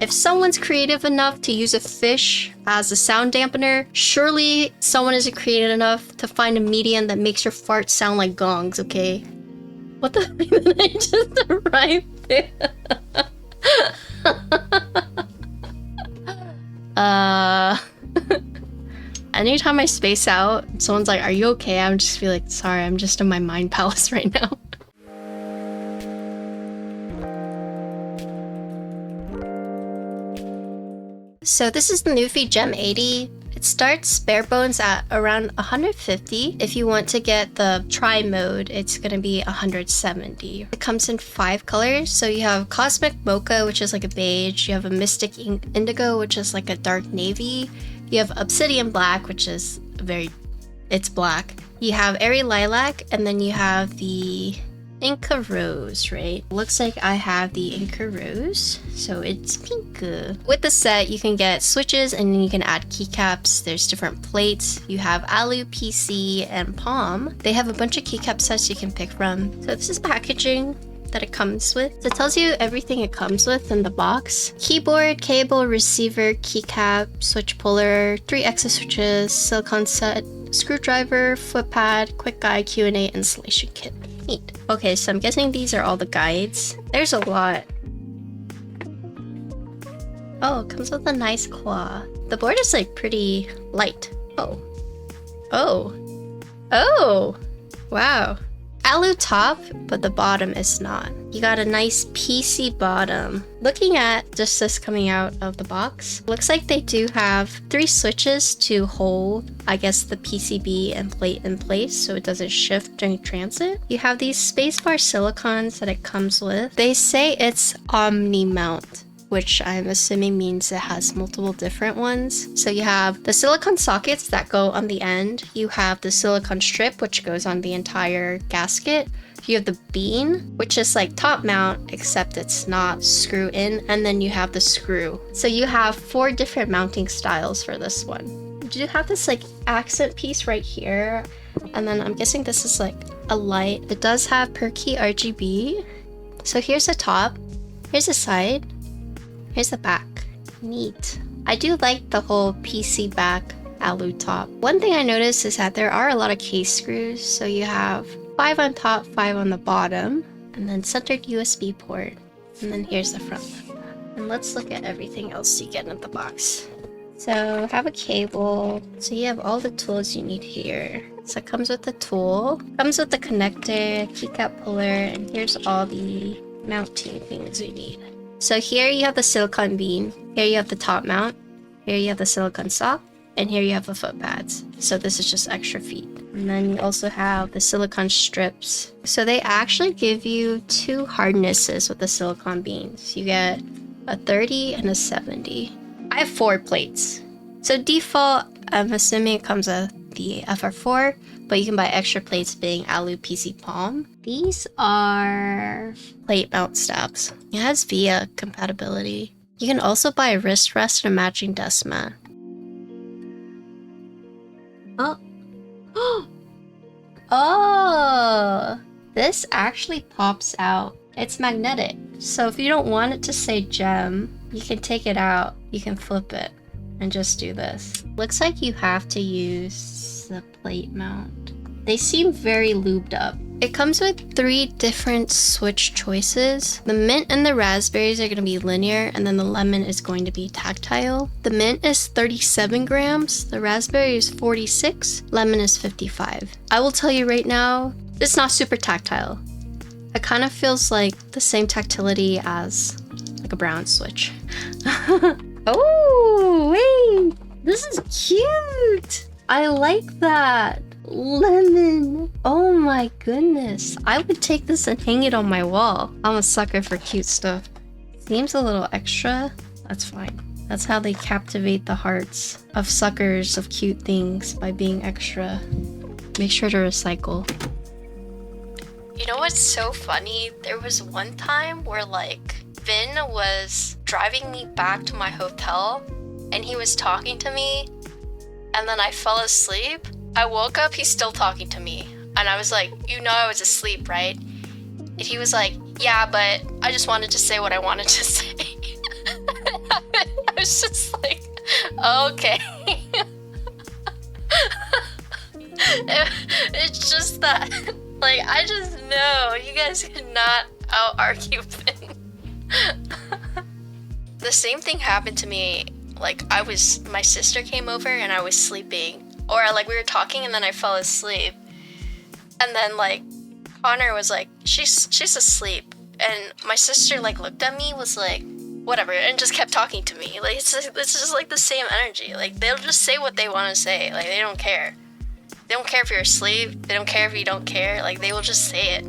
If someone's creative enough to use a fish as a sound dampener, surely someone isn't creative enough to find a medium that makes your farts sound like gongs, okay? What the fuck did I just arrive there? Anytime I space out, someone's like, are you okay? I'm just feel like, sorry, I'm just in my mind palace right now. So this is the NuPhy Gem80. It starts bare bones at around 150. If you want to get the tri mode, it's gonna be 170. It comes in 5 colors. So you have Cosmic Mocha, which is like a beige. You have a Mystic Indigo, which is like a dark navy. You have Obsidian Black, which is it's black. You have Airy Lilac, and then you have the Inca Rose, right? Looks like I have the Inca Rose, so it's pink. With the set, you can get switches and then you can add keycaps. There's different plates. You have Alu, PC, and Palm. They have a bunch of keycap sets you can pick from. So this is packaging that it comes with. So it tells you everything it comes with in the box. Keyboard, cable, receiver, keycap, switch puller, 3 extra switches, silicone set, screwdriver, foot pad, quick guide, Q&A, installation kit. Neat. Okay, so I'm guessing these are all the guides. There's a lot. Oh, it comes with a nice claw. The board is like pretty light. Oh. Oh. Oh! Wow. Alu top, but the bottom is not. You got a nice PC bottom. Looking at just this coming out of the box, looks like they do have 3 switches to hold, I guess, the PCB and plate in place so it doesn't shift during transit. You have these spacebar silicons that it comes with. They say it's omni mount, which I'm assuming means it has multiple different ones. So you have the silicone sockets that go on the end. You have the silicone strip, which goes on the entire gasket. You have the bean, which is like top mount, except it's not screw in. And then you have the screw. So you have 4 different mounting styles for this one. You have this like accent piece right here. And then I'm guessing this is like a light. It does have per key RGB. So here's the top, here's the side, here's the back. Neat. I do like the whole PC back alu top. One thing I noticed is that there are a lot of case screws. So you have 5 on top, 5 on the bottom, and then centered USB port. And then here's the front. And let's look at everything else you get in the box. So have a cable. So you have all the tools you need here. So it comes with the tool, comes with the connector, keycap puller, and here's all the mounting things you need. So here you have the silicone bean, here you have the top mount, here you have the silicone sock, and here you have the foot pads. So this is just extra feet. And then you also have the silicone strips. So they actually give you 2 hardnesses with the silicone beans. You get a 30 and a 70. I have 4 plates. So default, I'm assuming it comes with the FR4, but you can buy extra plates being Alu PC Palm. These are plate mount stabs. It has VIA compatibility. You can also buy a wrist rest and a matching desk mat. Oh. Oh! This actually pops out. It's magnetic. So if you don't want it to say gem, you can take it out, you can flip it, and just do this. Looks like you have to use the plate mount. They seem very lubed up. It comes with 3 different switch choices. The mint and the raspberries are going to be linear, and then the lemon is going to be tactile. The mint is 37 grams, the raspberry is 46, lemon is 55. I will tell you right now, it's not super tactile. It kind of feels like the same tactility as like a brown switch. Oh, wait, this is cute. I like that. Lemon. Oh my goodness. I would take this and hang it on my wall. I'm a sucker for cute stuff. Seems a little extra. That's fine. That's how they captivate the hearts of suckers of cute things, by being extra. Make sure to recycle. You know what's so funny? There was one time where like Vin was driving me back to my hotel and he was talking to me and then I fell asleep. I woke up, he's still talking to me. And I was like, you know I was asleep, right? And he was like, yeah, but I just wanted to say what I wanted to say. I Okay. It's just that, like, I just know you guys cannot out-argue Finn. The same thing happened to me, like, my sister came over and I was sleeping. Or, like, we were talking and then I fell asleep. And then, like, Connor was like, she's asleep. And my sister, like, looked at me, was like, whatever, and just kept talking to me. Like, it's just like the same energy. Like, they'll just say what they want to say. Like, they don't care. They don't care if you're asleep. They don't care if you don't care. Like, they will just say it.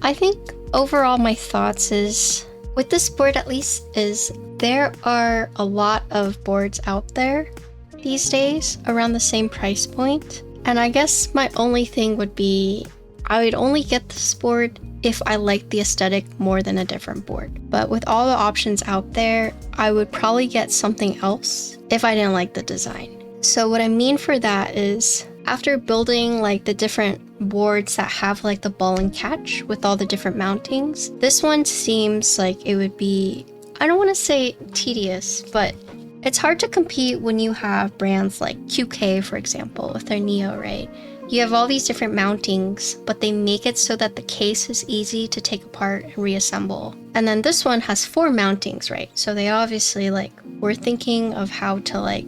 I think overall my thoughts is, with this board at least, is there are a lot of boards out there these days around the same price point. And I guess my only thing would be, I would only get this board if I liked the aesthetic more than a different board. But with all the options out there, I would probably get something else if I didn't like the design. So what I mean for that is, after building like the different boards that have like the ball and catch with all the different mountings, this one seems like it would be, I don't want to say tedious, but it's hard to compete when you have brands like QK, for example, with their Neo, right? You have all these different mountings, but they make it so that the case is easy to take apart and reassemble. And then this one has 4 mountings, right? So they obviously were thinking of how to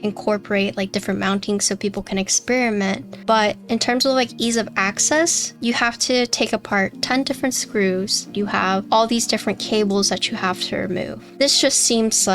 incorporate different mountings so people can experiment. But in terms of ease of access, you have to take apart 10 different screws. You have all these different cables that you have to remove. This just seems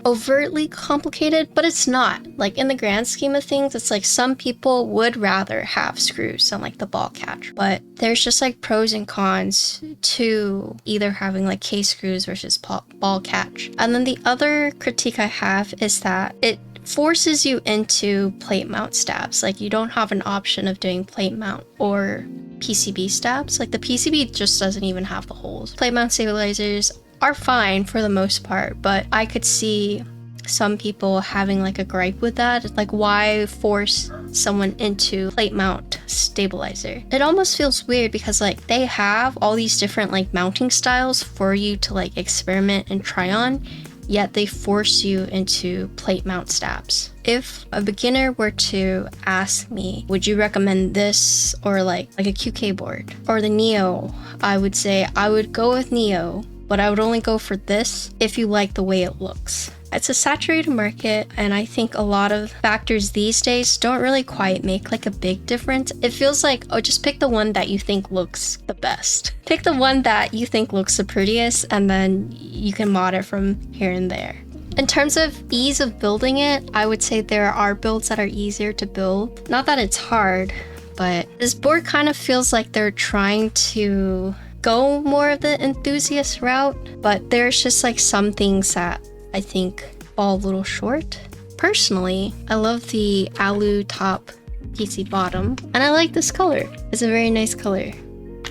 overtly complicated, but it's not. In the grand scheme of things, it's some people would rather have screws than the ball catch. But there's just pros and cons to either having case screws versus ball catch. And then the other critique I have is that it forces you into plate mount stabs. You don't have an option of doing plate mount or PCB stabs. The PCB just doesn't even have the holes. Plate mount stabilizers are fine for the most part, but I could see some people having a gripe with that. Why force someone into plate mount stabilizer? It almost feels weird because they have all these different mounting styles for you to experiment and try on, yet they force you into plate mount stabs. if a beginner were to ask me, would you recommend this or like a QK board or the Neo, I would say I would go with Neo, but I would only go for this if you like the way it looks. It's a saturated market, and I think a lot of factors these days don't really quite make like a big difference. It feels like, oh, just pick the one that you think looks the best. Pick the one that you think looks the prettiest, and then you can mod it from here and there. In terms of ease of building it, I would say there are builds that are easier to build. Not that it's hard, but this board kind of feels like they're trying to go more of the enthusiast route, but there's just like some things that I think fall a little short. Personally, I love the alu top PC bottom, and I like this color. It's a very nice color.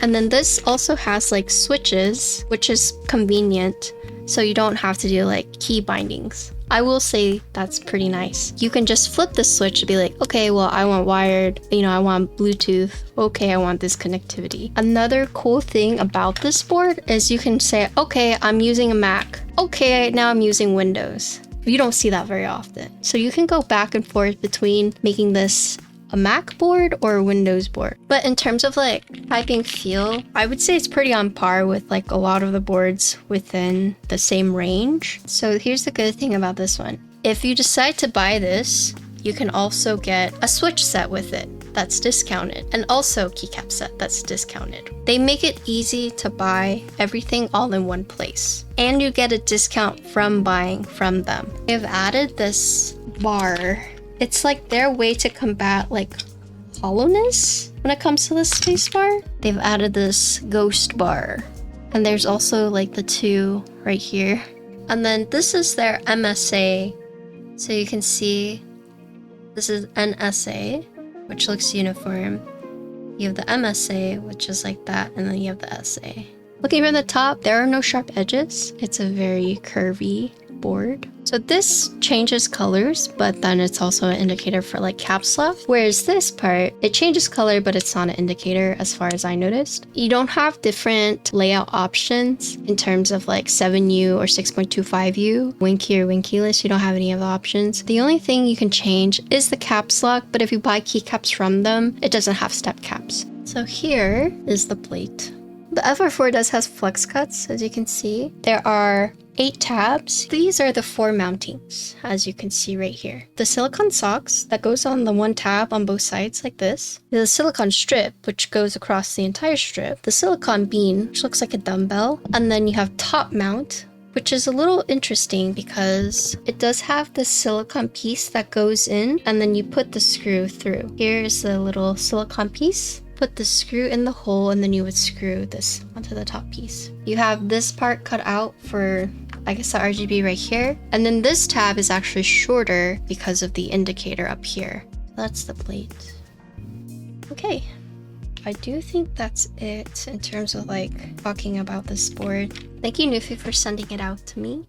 And then this also has like switches, which is convenient, so you don't have to do like key bindings. I will say that's pretty nice. You can just flip the switch to be like, okay, well, I want wired, I want Bluetooth. Okay, I want this connectivity. Another cool thing about this board is you can say, okay, I'm using a Mac. Okay, now I'm using Windows. You don't see that very often. So you can go back and forth between making this a Mac board or a Windows board. But in terms of like typing feel, I would say it's pretty on par with like a lot of the boards within the same range. So here's the good thing about this one. If you decide to buy this, you can also get a switch set with it that's discounted, and also keycap set that's discounted. They make it easy to buy everything all in one place, and you get a discount from buying from them. They've added this bar. It's like their way to combat like hollowness when it comes to the space bar. They've added this ghost bar, and there's also like the two right here. And then this is their MSA. So you can see this is NSA, which looks uniform. You have the MSA, which is like that, and then you have the SA. Looking from the top, there are no sharp edges. It's a very curvy board. So this changes colors, but then it's also an indicator for like caps lock. Whereas this part, it changes color, but it's not an indicator as far as I noticed. You don't have different layout options in terms of like 7U or 6.25U, winky or winkeyless. You don't have any of the options. The only thing you can change is the caps lock, but if you buy keycaps from them, it doesn't have step caps. So here is the plate. The FR4 does have flex cuts, as you can see. There are 8 tabs. These are the 4 mountings, as you can see right here. The silicone socks that goes on the one tab on both sides like this. The silicone strip, which goes across the entire strip. The silicone bean, which looks like a dumbbell. And then you have top mount, which is a little interesting because it does have the silicone piece that goes in, and then you put the screw through. Here's the little silicone piece. Put the screw in the hole, and then you would screw this onto the top piece. You have this part cut out for, I guess, the RGB right here. And then this tab is actually shorter because of the indicator up here. That's the plate. Okay. I do think that's it in terms of like talking about this board. Thank you, NuPhy, for sending it out to me.